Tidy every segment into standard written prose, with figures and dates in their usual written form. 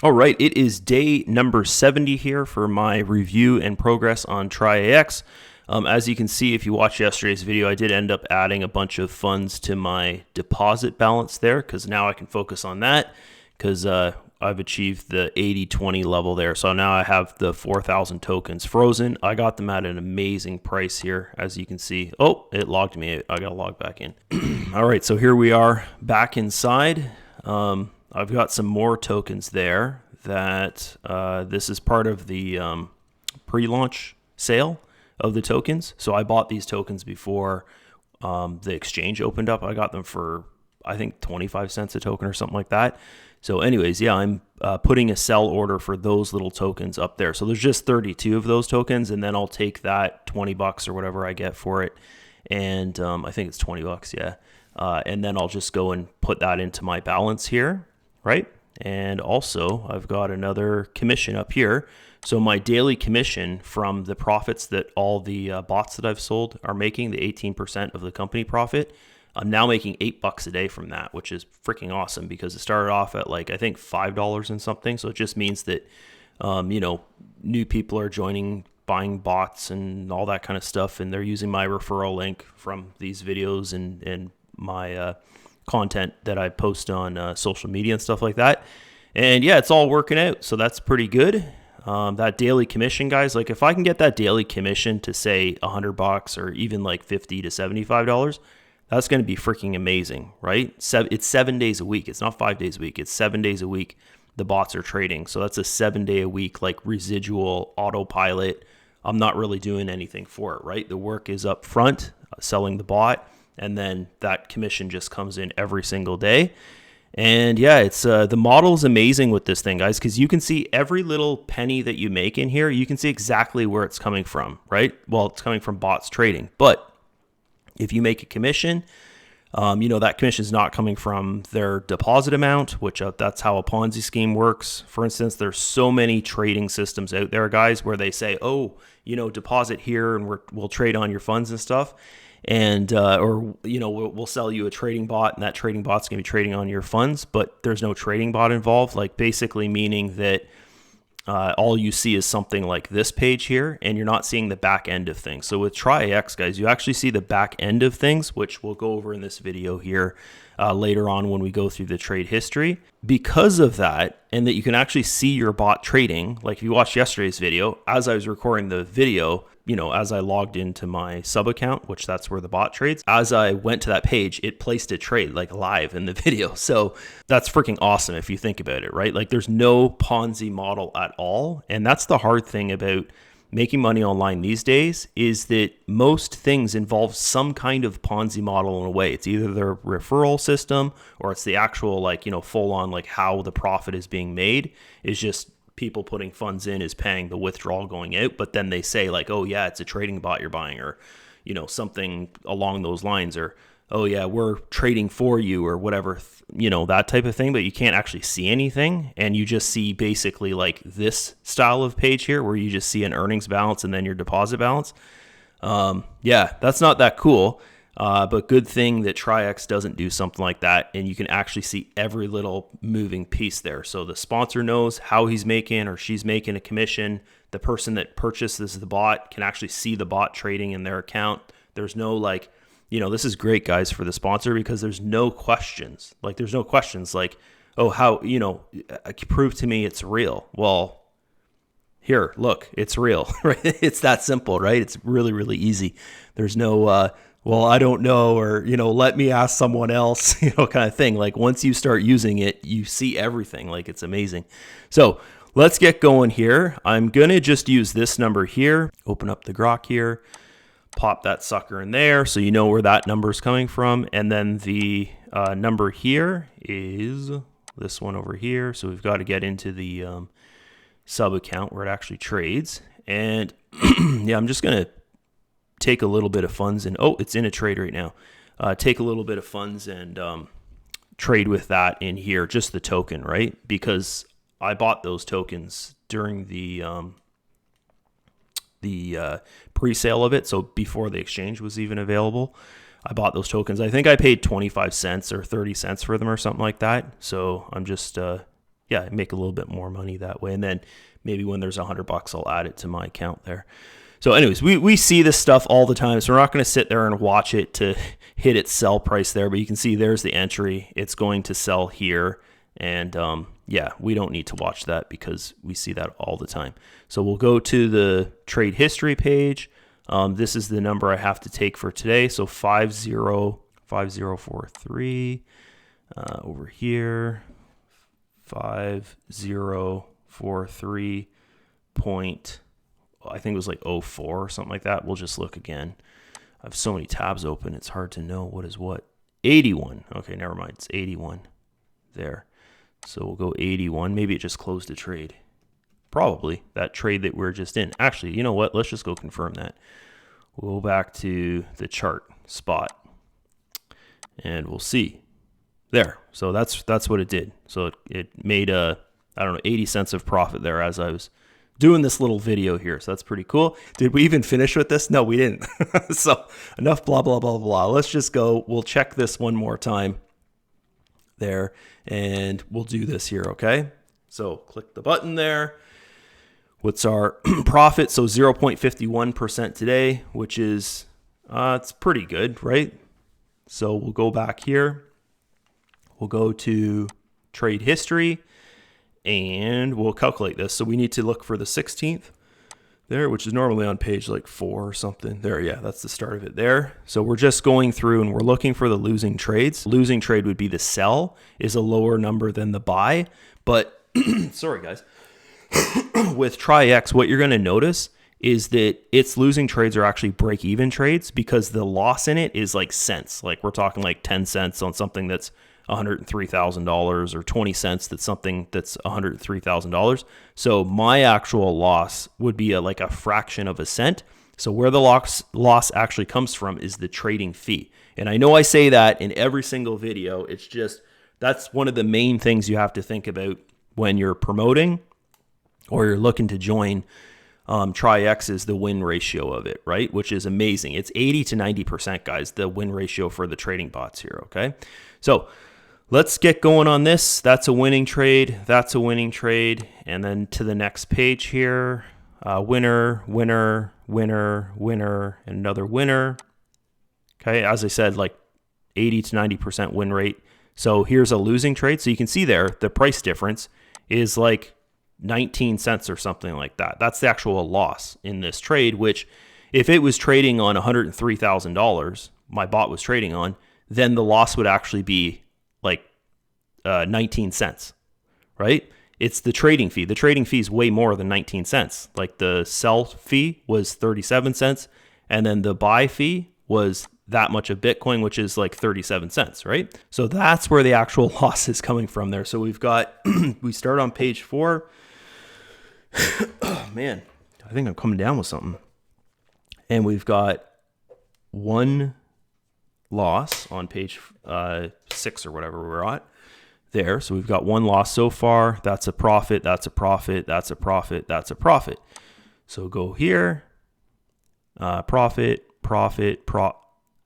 All right, it is day number 70 here for my review and progress on Traiex. As you can see, if you watched yesterday's video, I did end up adding a bunch of funds to my deposit balance there because now I can focus on that because I've achieved the 80-20 level there. So now I have the 4,000 tokens frozen. I got them at an amazing price here, as you can see. Oh, it logged me. I got to log back in. All right, so here we are back inside. I've got some more tokens there that this is part of the pre-launch sale of the tokens. So I bought these tokens before the exchange opened up. I got them for, I think, 25 cents a token or something like that. So anyways, yeah, I'm putting a sell order for those little tokens up there. So there's just 32 of those tokens, and then I'll take that 20 bucks or whatever I get for it. And I think it's 20 bucks, yeah. And then I'll just go and put that into my balance here. Right? And also I've got another commission up here. So my daily commission from the profits that all the bots that I've sold are making, the 18% of the company profit, I'm now making $8 a day from that, which is freaking awesome because it started off at like, I think $5 and something. So it just means that, new people are joining, buying bots and all that kind of stuff. And they're using my referral link from these videos and my, content that I post on social media and stuff like that. And yeah, it's all working out. So that's pretty good. That daily commission, guys, like if I can get that daily commission to say $100 or even like $50 to $75, that's going to be freaking amazing, right? It's 7 days a week. It's not 5 days a week. It's 7 days a week. The bots are trading. So that's a 7 day a week, like residual autopilot. I'm not really doing anything for it, right? The work is up front, selling the bot. And then that commission just comes in every single day. And yeah, it's the model is amazing with this thing, guys, because you can see every little penny that you make in here. You can see exactly where it's coming from, right? Well, it's coming from bots trading. But if you make a commission, that commission is not coming from their deposit amount, which that's how a Ponzi scheme works. For instance, there's so many trading systems out there, guys, where they say, oh, deposit here and we'll trade on your funds and stuff. And we'll sell you a trading bot, and that trading bot's gonna be trading on your funds, but there's no trading bot involved, like basically meaning that all you see is something like this page here, and you're not seeing the back end of things. So with Traiex, guys, you actually see the back end of things, which we'll go over in this video here later on when we go through the trade history. Because of that, and that you can actually see your bot trading, like if you watched yesterday's video, as I was recording the video, as I logged into my sub account, which that's where the bot trades, as I went to that page, it placed a trade like live in the video. So that's freaking awesome if you think about it, right? Like there's no Ponzi model at all. And that's the hard thing about making money online these days, is that most things involve some kind of Ponzi model in a way. It's either their referral system or it's the actual full on like how the profit is being made is just people putting funds in is paying the withdrawal going out, but then they say like, oh yeah, it's a trading bot you're buying, or something along those lines, or oh yeah, we're trading for you, or whatever, that type of thing. But you can't actually see anything, and you just see basically like this style of page here where you just see an earnings balance and then your deposit balance. Yeah, that's not that cool. But good thing that Traiex doesn't do something like that, and you can actually see every little moving piece there. So the sponsor knows how he's making or she's making a commission. The person that purchases the bot can actually see the bot trading in their account. There's no this is great, guys, for the sponsor, because there's no questions. There's no questions like, oh, how, prove to me it's real. Well, here, look, it's real, right? It's that simple, right? It's really, really easy. There's no, well, I don't know, or, let me ask someone else, kind of thing. Like once you start using it, you see everything. Like it's amazing. So let's get going here. I'm going to just use this number here, open up the grok here, pop that sucker in there so you know where that number is coming from. And then the number here is this one over here. So we've got to get into the sub account where it actually trades. And yeah, I'm just going to take a little bit of funds and, oh, it's in a trade right now. Take a little bit of funds and trade with that in here, just the token, right? Because I bought those tokens during the pre-sale of it. So before the exchange was even available, I bought those tokens. I think I paid 25 cents or 30 cents for them or something like that. So I'm just yeah, I make a little bit more money that way. And then maybe when there's $100, I'll add it to my account there. So anyways, we see this stuff all the time. So we're not going to sit there and watch it to hit its sell price there. But you can see there's the entry. It's going to sell here. And yeah, we don't need to watch that because we see that all the time. So we'll go to the trade history page. This is the number I have to take for today. So 5043 over here. 5043 point, I think it was like 04 or something like that. We'll just look again. I have so many tabs open, it's hard to know what is what. 81. Okay, never mind. It's 81 there. So we'll go 81. Maybe it just closed a trade. Probably that trade that we're just in. Actually, you know what? Let's just go confirm that. We'll go back to the chart spot and we'll see. There. So that's what it did. So it made I don't know, 80 cents of profit there as I was doing this little video here. So that's pretty cool. Did we even finish with this? No, we didn't. So enough blah, blah, blah, blah. Let's just go. We'll check this one more time there and we'll do this here. Okay. So click the button there. What's our profit? So 0.51% today, which is, it's pretty good, right? So we'll go back here. We'll go to trade history and we'll calculate this. So we need to look for the 16th there, which is normally on page like 4 or something. There, yeah, that's the start of it there. So we're just going through and we're looking for the losing trades. Losing trade would be the sell is a lower number than the buy. But sorry, guys. With Traiex, what you're going to notice is that its losing trades are actually break-even trades because the loss in it is like cents. Like we're talking like 10 cents on something that's $103,000 or 20 cents that's something that's $103,000. So my actual loss would be like a fraction of a cent. So where the loss actually comes from is the trading fee. And I know I say that in every single video. It's just that's one of the main things you have to think about when you're promoting or you're looking to join. Traiex is the win ratio of it, right? Which is amazing. It's 80 to 90%, guys, the win ratio for the trading bots here, okay? So let's get going on this. That's a winning trade. That's a winning trade. And then to the next page here, winner, winner, winner, winner, and another winner. Okay, as I said, like 80 to 90% win rate. So here's a losing trade. So you can see there, the price difference is like 19 cents or something like that. That's the actual loss in this trade, which if it was trading on $103,000, my bot was trading on, then the loss would actually be like 19 cents, right? It's the trading fee. The trading fee is way more than 19 cents. Like the sell fee was 37 cents, and then the buy fee was that much of Bitcoin, which is like 37 cents, right? So that's where the actual loss is coming from there. So we've got, we start on page 4. Oh, man, I think I'm coming down with something. And we've got one loss on page 6 or whatever we're at there. So we've got one loss so far. That's a profit. That's a profit. That's a profit. That's a profit. So go here. Profit.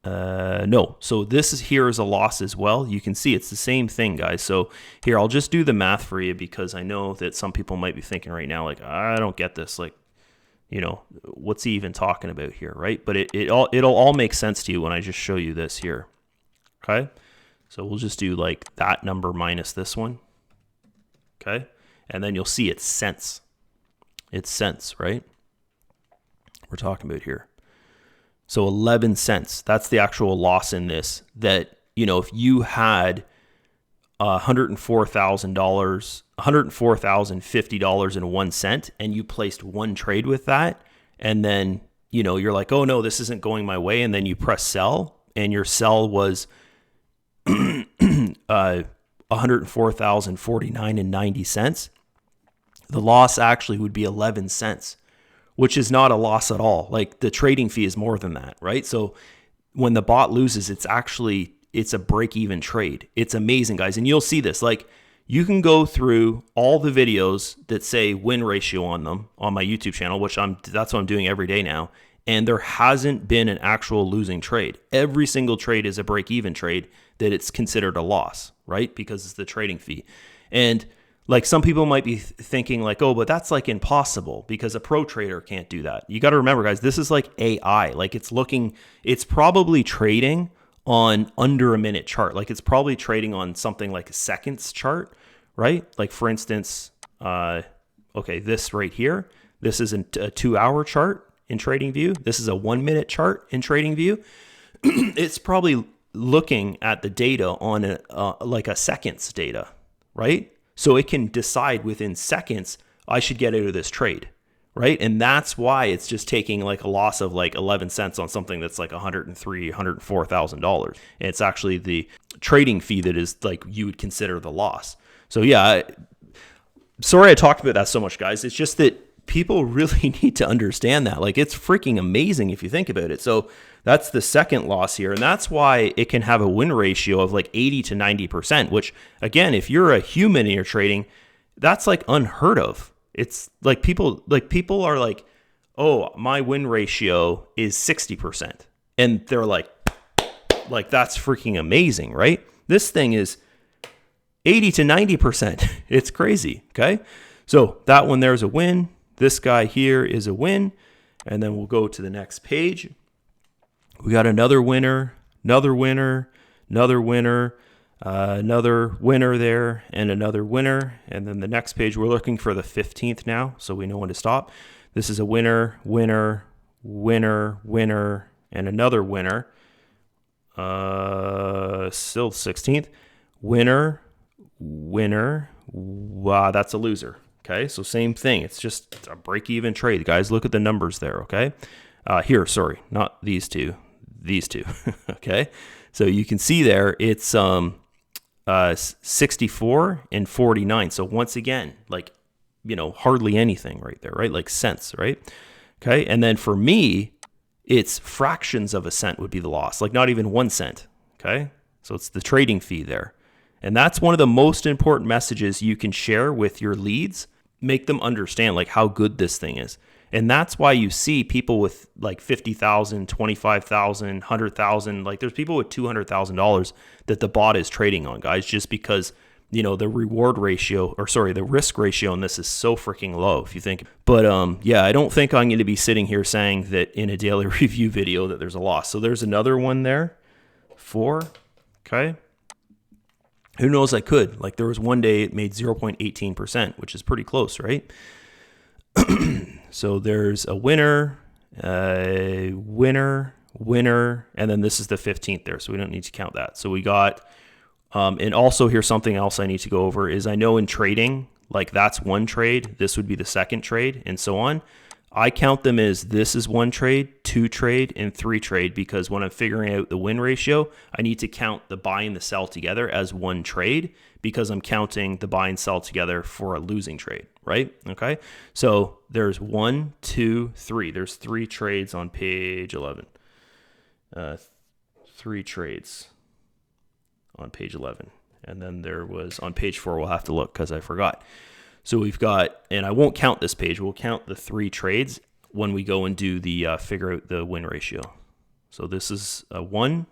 No. So this is here is a loss as well. You can see it's the same thing, guys. So here, I'll just do the math for you because I know that some people might be thinking right now, like, I don't get this. Like, you know, what's he even talking about here, right? But it'll all make sense to you when I just show you this here. Okay. So we'll just do like that number minus this one. Okay. And then you'll see it's cents. It's cents, right? We're talking about here. So 11 cents, that's the actual loss in this. That, you know, if you had $104,050.01 and you placed one trade with that, and then, you know, you're like, oh no, this isn't going my way, and then you press sell, and your sell was $104,049.90, the loss actually would be 11 cents. Which is not a loss at all. Like the trading fee is more than that, right? So when the bot loses, it's a break-even trade. It's amazing, guys. And you'll see this. Like you can go through all the videos that say win ratio on them on my YouTube channel, which that's what I'm doing every day now. And there hasn't been an actual losing trade. Every single trade is a break-even trade that it's considered a loss, right? Because it's the trading fee. And Like some people might be thinking like, oh, but that's like impossible because a pro trader can't do that. You got to remember, guys, this is like AI. Like it's probably trading on under a minute chart. Like it's probably trading on something like a seconds chart, right? Like for instance, okay, this right here, this is a 2-hour chart in TradingView. This is a 1-minute chart in TradingView. It's probably looking at the data on like a seconds data, right? So it can decide within seconds, I should get out of this trade, right? And that's why it's just taking like a loss of like 11 cents on something that's like $103,000, $104,000. And it's actually the trading fee that is like you would consider the loss. So yeah, sorry I talked about that so much, guys. It's just that people really need to understand that. Like it's freaking amazing if you think about it. So that's the second loss here. And that's why it can have a win ratio of like 80 to 90%, which again, if you're a human and you're trading, that's like unheard of. It's like people are like, oh, my win ratio is 60%. And they're like that's freaking amazing, right? This thing is 80 to 90%. It's crazy. Okay. So that one there's a win. This guy here is a win. And then we'll go to the next page. We got another winner, another winner, another winner, another winner there, and another winner. And then the next page, we're looking for the 15th now, so we know when to stop. This is a winner, winner, winner, winner, and another winner. Still 16th. Winner, winner. Wow, that's a loser. Okay, so same thing. It's just a break-even trade. Guys, look at the numbers there, okay? Here, sorry, not these two. These two, okay? So you can see there, it's 64 and 49. So once again, like, you know, hardly anything right there, right? Like cents, right? Okay, and then for me, it's fractions of a cent would be the loss, like not even 1 cent, okay? So it's the trading fee there. And that's one of the most important messages you can share with your leads. Make them understand like how good this thing is. And that's why you see people with like 50,000, 25,000, 100,000, like there's people with $200,000 that the bot is trading on, guys, just because, you know, the the risk ratio on this is so freaking low if you think. But yeah, I don't think I'm going to be sitting here saying that in a daily review video that there's a loss. So there's another one there, 4, okay? Who knows, I could. Like there was one day it made 0.18%, which is pretty close, right? So there's a winner, winner, and then this is the 15th there, so we don't need to count that. So we got, and also here's something else I need to go over is I know in trading, like that's one trade, this would be the second trade, and so on. I count them as this is 1 trade, 2 trade, and 3 trade because when I'm figuring out the win ratio, I need to count the buy and the sell together as 1 trade because I'm counting the buy and sell together for a losing trade, right? Okay, so there's 1, 2, 3. There's 3 trades on page 11. 3 trades on page 11. And then there was on page 4, we'll have to look because I forgot. So we've got, and I won't count this page, we'll count the 3 trades when we go and do the figure out the win ratio. So this is a 1,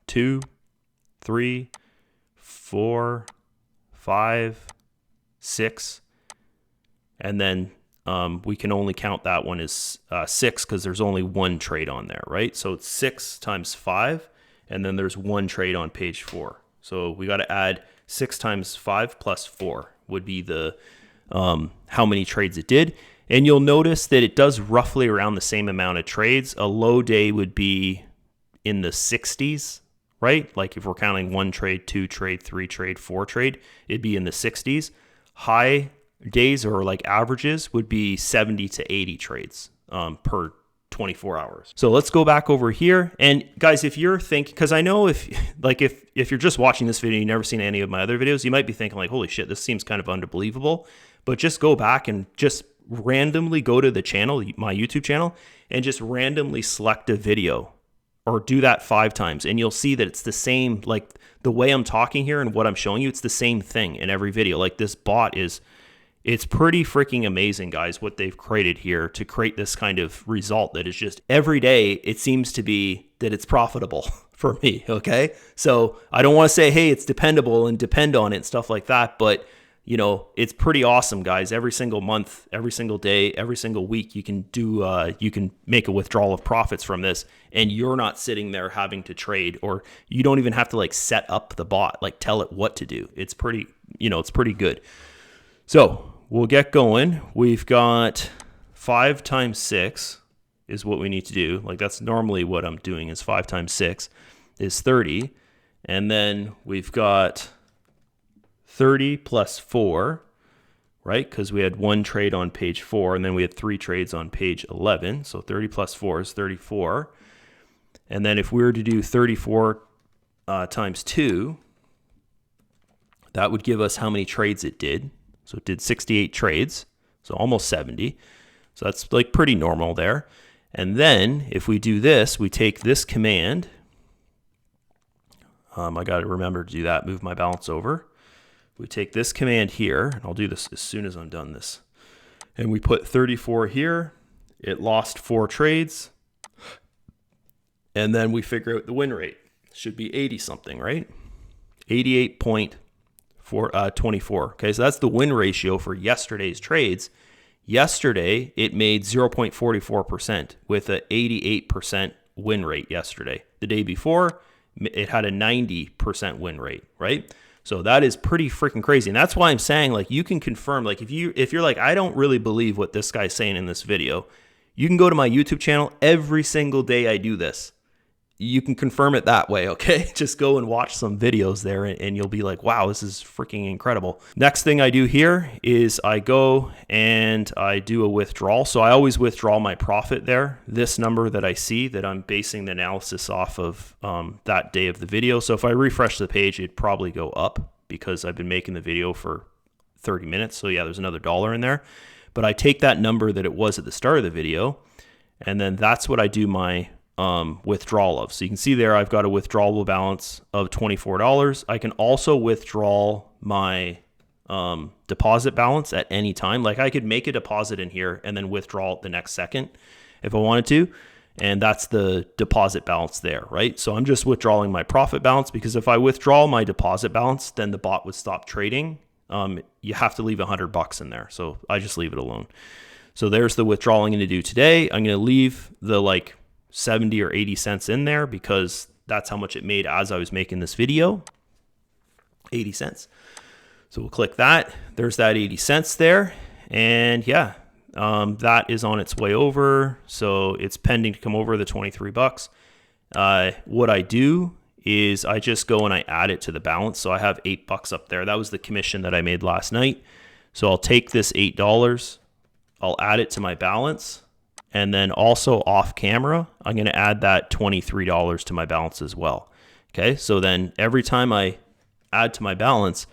2, 3, 4, 5, 6, and then we can only count that one as 6 because there's only 1 trade on there, right? So it's 6 times 5, and then there's 1 trade on page 4. So we got to add 6 times 5 plus 4 would be the how many trades it did. And you'll notice that it does roughly around the same amount of trades. A low day would be in the 60s, right? Like if we're counting 1 trade, 2 trade, 3 trade, 4 trade, it'd be in the 60s. High days or like averages would be 70 to 80 trades per 24 hours. So let's go back over here. And guys, if you're thinking, because I know if you're just watching this video, you've never seen any of my other videos, you might be thinking like, holy shit, this seems kind of unbelievable. But just go back and just randomly go to the channel, my YouTube channel, and just randomly select a video or do that 5 times. And you'll see that it's the same, like the way I'm talking here and what I'm showing you, it's the same thing in every video. Like this bot it's pretty freaking amazing, guys, what they've created here to create this kind of result that is just every day it seems to be that it's profitable for me, okay? So I don't want to say, hey, it's dependable and depend on it and stuff like that, but you know, it's pretty awesome, guys. Every single month, every single day, every single week, you can make a withdrawal of profits from this, and you're not sitting there having to trade, or you don't even have to like set up the bot, like tell it what to do. It's pretty, you know, it's pretty good. So we'll get going. We've got 5 times 6 is what we need to do. Like that's normally what I'm doing is 5 times 6 is 30. And then we've got 30 plus 4, right? Because we had 1 trade on page 4, and then we had 3 trades on page 11. So 30 plus 4 is 34. And then if we were to do 34 times 2, that would give us how many trades it did. So it did 68 trades, so almost 70. So that's like pretty normal there. And then if we do this, we take this command. I got to remember to do that, move my balance over. We take this command here, and I'll do this as soon as I'm done this. And we put 34 here. It lost 4 trades. And then we figure out the win rate. It should be 80 something, right? 88.24. Okay, so that's the win ratio for yesterday's trades. Yesterday, it made 0.44% with an 88% win rate yesterday. The day before, it had a 90% win rate, right? So that is pretty freaking crazy. And that's why I'm saying, like, you can confirm, like, if you're like, I don't really believe what this guy's saying in this video, you can go to my YouTube channel. Every single day I do this. You can confirm it that way, okay? Just go and watch some videos there and you'll be like, wow, this is freaking incredible. Next thing I do here is I go and I do a withdrawal. So I always withdraw my profit there. This number that I see that I'm basing the analysis off of that day of the video. So if I refresh the page, it'd probably go up because I've been making the video for 30 minutes. So yeah, there's another $1 in there. But I take that number that it was at the start of the video, and then that's what I do my withdrawal of. So you can see there I've got a withdrawable balance of $24. I can also withdraw my deposit balance at any time. Like I could make a deposit in here and then withdraw it the next second if I wanted to. And that's the deposit balance there, right? So I'm just withdrawing my profit balance because if I withdraw my deposit balance, then the bot would stop trading. You have to leave $100 in there. So I just leave it alone. So there's the withdrawal I'm going to do today. I'm going to leave the like 70 or 80 cents in there because that's how much it made as I was making this video, 80 cents. So we'll click that. There's that 80 cents there. And yeah, that is on its way over. So it's pending to come over the 23 bucks. What I do is I just go and I add it to the balance. So I have $8 up there. That was the commission that I made last night. So I'll take this $8, I'll add it to my balance. And then also off camera, I'm going to add that $23 to my balance as well. Okay, so then every time I add to my balance,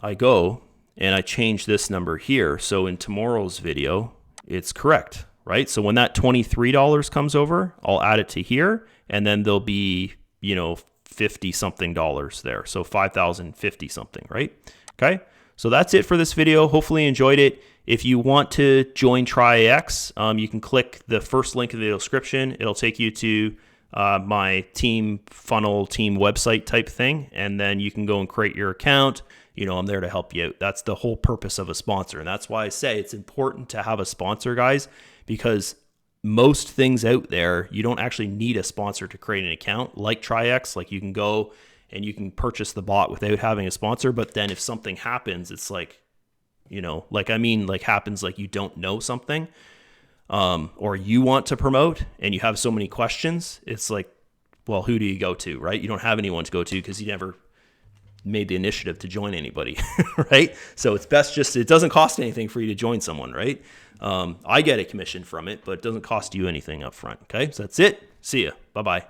I go and I change this number here. So in tomorrow's video, it's correct, right? So when that $23 comes over, I'll add it to here, and then there'll be, you know, 50 something dollars there. So 5,050 something, right? Okay. So that's it for this video. Hopefully you enjoyed it. If you want to join Traiex, you can click the first link in the description. It'll take you to my team funnel team website type thing, and then you can go and create your account. You know, I'm there to help you out. That's the whole purpose of a sponsor, and that's why I say it's important to have a sponsor, guys, because most things out there, you don't actually need a sponsor to create an account like Traiex. Like you can go and you can purchase the bot without having a sponsor, but then if something happens, it's like, you know, like, I mean, like happens like you don't know something, or you want to promote and you have so many questions, it's like, well, who do you go to, right? You don't have anyone to go to because you never made the initiative to join anybody, right? So it's best just, it doesn't cost anything for you to join someone, right? I get a commission from it, but it doesn't cost you anything up front, okay? So that's it. See ya. Bye-bye.